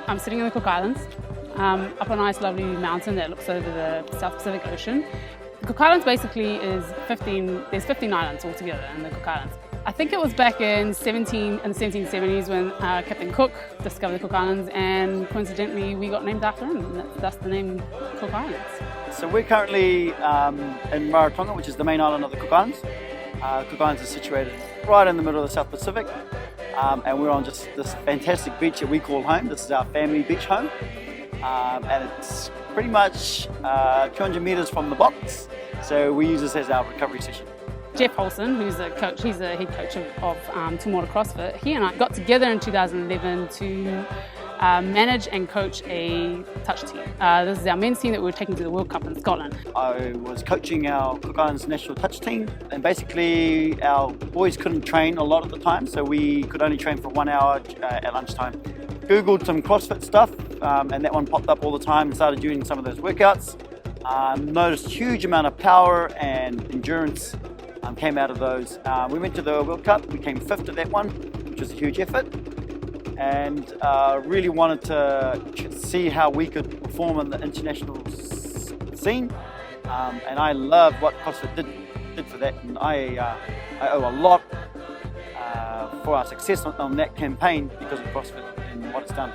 I'm sitting in the Cook Islands, up a nice lovely mountain that looks over the South Pacific Ocean. The Cook Islands basically is there's 15 islands altogether in the Cook Islands. I think it was back in the 1770s when Captain Cook discovered the Cook Islands, and coincidentally we got named after him, and that's the name Cook Islands. So we're currently in Rarotonga, which is the main island of the Cook Islands. Cook Islands is situated right in the middle of the South Pacific, and we're on just this fantastic beach that we call home. This is our family beach home, and it's pretty much 200 metres from the box, so we use this as our recovery session. Geoff Halston, who's a coach, he's the head coach of Tumuora CrossFit. He and I got together in 2011 to manage and coach a touch team. This is our men's team that we were taking to the World Cup in Scotland. I was coaching our Cook Islands national touch team, and basically our boys couldn't train a lot of the time, so we could only train for 1 hour at lunchtime. Googled some CrossFit stuff, and that one popped up all the time and started doing some of those workouts. Noticed huge amount of power and endurance came out of those. We went to the World Cup, we came 5th at that one, which was a huge effort, and really wanted to see how we could perform in the international scene. And I loved what CrossFit did for that, and I owe a lot for our success on that campaign because of CrossFit and what it's done.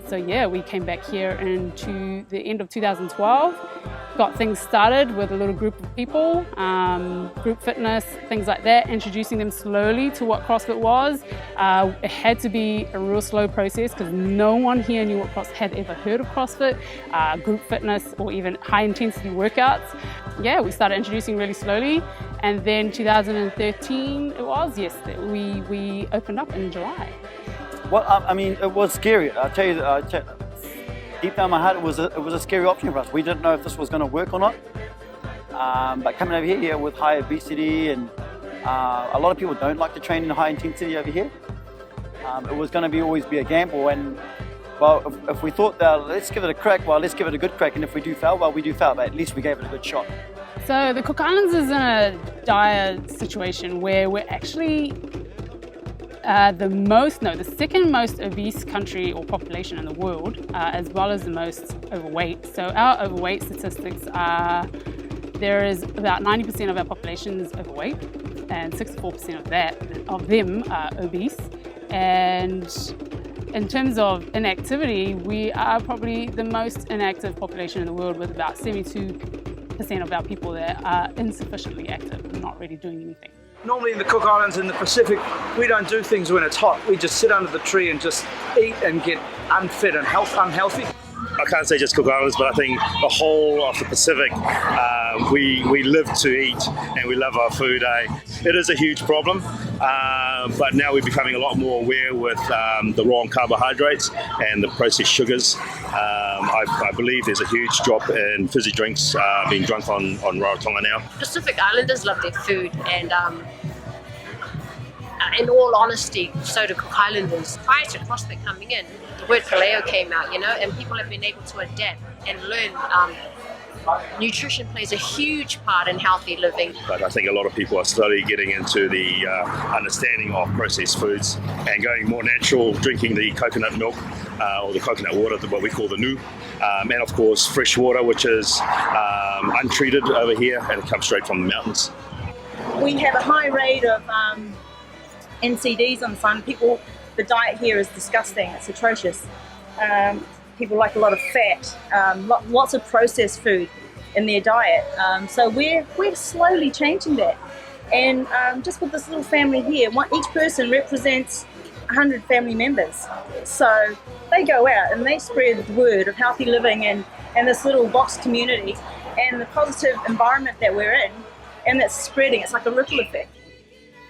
So yeah, we came back here into the end of 2012, got things started with a little group of people, group fitness, things like that, introducing them slowly to what CrossFit was. It had to be a real slow process because no one here knew what CrossFit had ever heard of CrossFit, group fitness or even high intensity workouts. Yeah, we started introducing really slowly, and then 2013 it was, yes, that we opened up in July. Well, I mean, it was scary. I'll tell you, deep down my heart, it was a scary option for us. We didn't know if this was going to work or not. But coming over here with high obesity, and a lot of people don't like to train in high intensity over here. It was going to always be a gamble, and well, if we thought that let's give it a crack, well, let's give it a good crack, and if we do fail, well, we do fail, but at least we gave it a good shot. So the Cook Islands is in a dire situation where we're actually the second most obese country or population in the world, as well as the most overweight. So our overweight statistics are, there is about 90% of our population is overweight, and 64% of them are obese. And in terms of inactivity, we are probably the most inactive population in the world, with about 72% of our people that are insufficiently active, not really doing anything. Normally in the Cook Islands in the Pacific, we don't do things when it's hot. We just sit under the tree and just eat and get unfit and unhealthy. I can't say just Cook Islands, but I think the whole of the Pacific, we live to eat and we love our food. It is a huge problem, but now we're becoming a lot more aware with the wrong carbohydrates and the processed sugars. I believe there's a huge drop in fizzy drinks being drunk on Rarotonga now. Pacific Islanders love their food, and in all honesty, so do Cook Islanders. Prior to CrossFit coming in, the word paleo came out, and people have been able to adapt and learn. Nutrition plays a huge part in healthy living. But I think a lot of people are slowly getting into the understanding of processed foods and going more natural, drinking the coconut milk or the coconut water, what we call the nu, and of course fresh water, which is untreated over here, and it comes straight from the mountains. We have a high rate of NCDs on the sun. People, the diet here is disgusting. It's atrocious. People like a lot of fat, lots of processed food in their diet. So we're slowly changing that. And just with this little family here, each person represents 100 family members. So they go out and they spread the word of healthy living and this little box community and the positive environment that we're in, and that's spreading. It's like a ripple effect.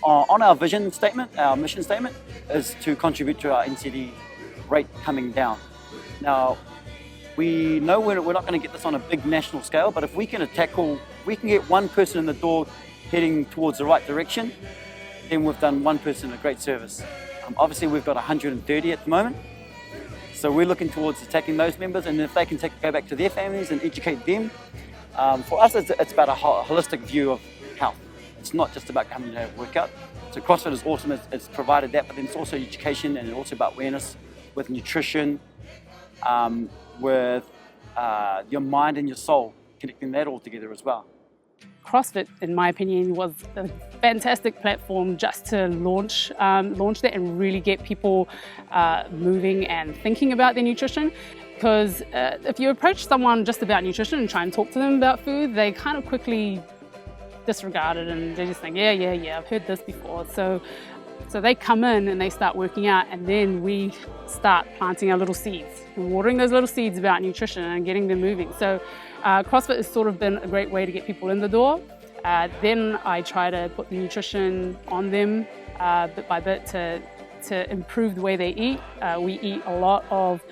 On our vision statement, our mission statement is to contribute to our NCD rate coming down. Now, we know we're not going to get this on a big national scale, but if we can get one person in the door heading towards the right direction, then we've done one person a great service. Obviously, we've got 130 at the moment, so we're looking towards attacking those members, and if they can go back to their families and educate them. For us, it's about a holistic view of health. It's not just about coming to have a workout. So CrossFit is awesome, it's provided that, but then it's also education, and it's also about awareness with nutrition, with your mind and your soul, connecting that all together as well. CrossFit, in my opinion, was a fantastic platform just to launch that and really get people moving and thinking about their nutrition. Because if you approach someone just about nutrition and try and talk to them about food, they kind of quickly disregard it and they just think, yeah, I've heard this before. So they come in and they start working out, and then we start planting our little seeds and watering those little seeds about nutrition and getting them moving. So CrossFit has sort of been a great way to get people in the door. Then I try to put the nutrition on them bit by bit to improve the way they eat. We eat a lot of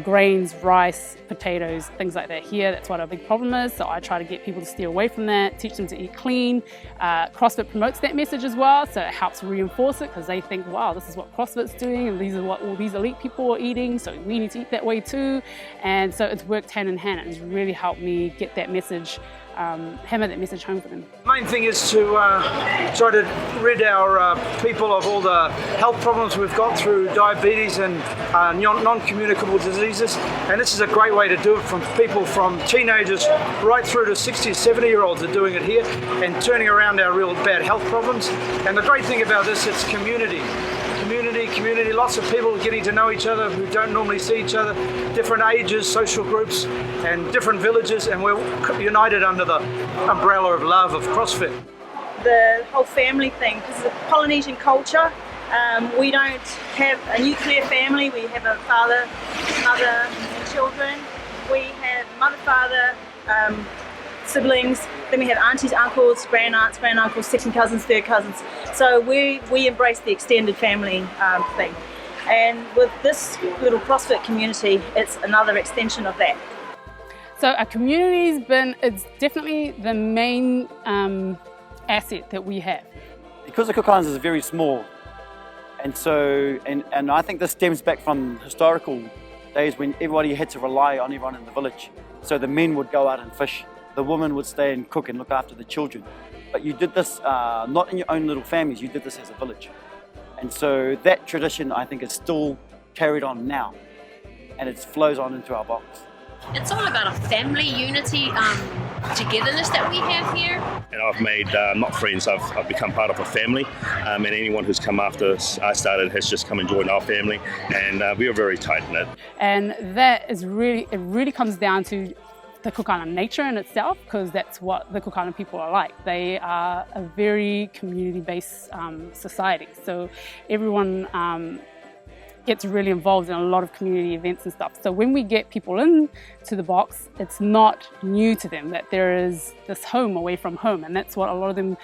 grains, rice, potatoes, things like that here. That's what our big problem is. So I try to get people to steer away from that, teach them to eat clean. CrossFit promotes that message as well, so it helps reinforce it because they think, wow, this is what CrossFit's doing and these are what all these elite people are eating, so we need to eat that way too. And so it's worked hand in hand, and it's really helped me get that message, hammer that message home for them. The main thing is to try to rid our people of all the health problems we've got through diabetes and non-communicable diseases, and this is a great way to do it. From people from teenagers right through to 60, 70-year-olds are doing it here and turning around our real bad health problems. And the great thing about this, it's community, lots of people getting to know each other who don't normally see each other, different ages, social groups and different villages, and we're united under the umbrella of love of CrossFit. The whole family thing, because of Polynesian culture, we don't have a nuclear family. We have a father, mother and children. We have mother, father, siblings, then we have aunties, uncles, grand-aunts, grand-uncles, second cousins, third cousins. So we embrace the extended family thing. And with this little CrossFit community, it's another extension of that. So our community's it's definitely the main asset that we have. Because the Cook Islands is very small, and so, and I think this stems back from historical days when everybody had to rely on everyone in the village. So the men would go out and fish, the women would stay and cook and look after the children. But you did this not in your own little families, you did this as a village. And so that tradition, I think, is still carried on now, and it flows on into our box. It's all about a family unity, togetherness that we have here. And I've made, not friends, I've become part of a family, and anyone who's come after I started has just come and joined our family, and we are very tight-knit. And that is really, it really comes down to the Cook Island nature in itself, because that's what the Cook Island people are like. They are a very community-based society, so everyone gets really involved in a lot of community events and stuff. So when we get people in to the box, it's not new to them that there is this home away from home, and that's what a lot of them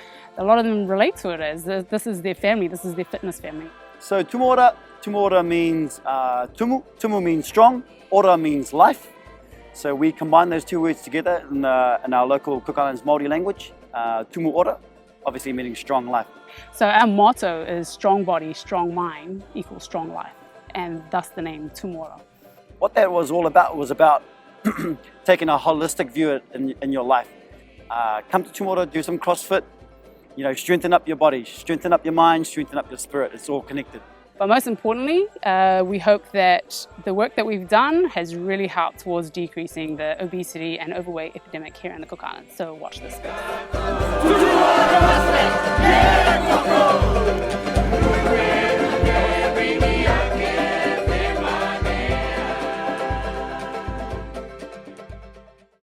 relate to it as. This is their family, this is their fitness family. So Tumuora means tumu means strong, ora means life. So we combine those two words together in our local Cook Islands Māori language, Tumuora, obviously meaning strong life. So our motto is strong body, strong mind equals strong life, and thus the name Tumuora. What that was all about was about taking a holistic view in your life. Come to Tumuora, do some CrossFit, strengthen up your body, strengthen up your mind, strengthen up your spirit. It's all connected. But most importantly, we hope that the work that we've done has really helped towards decreasing the obesity and overweight epidemic here in the Cook Islands. So watch this space.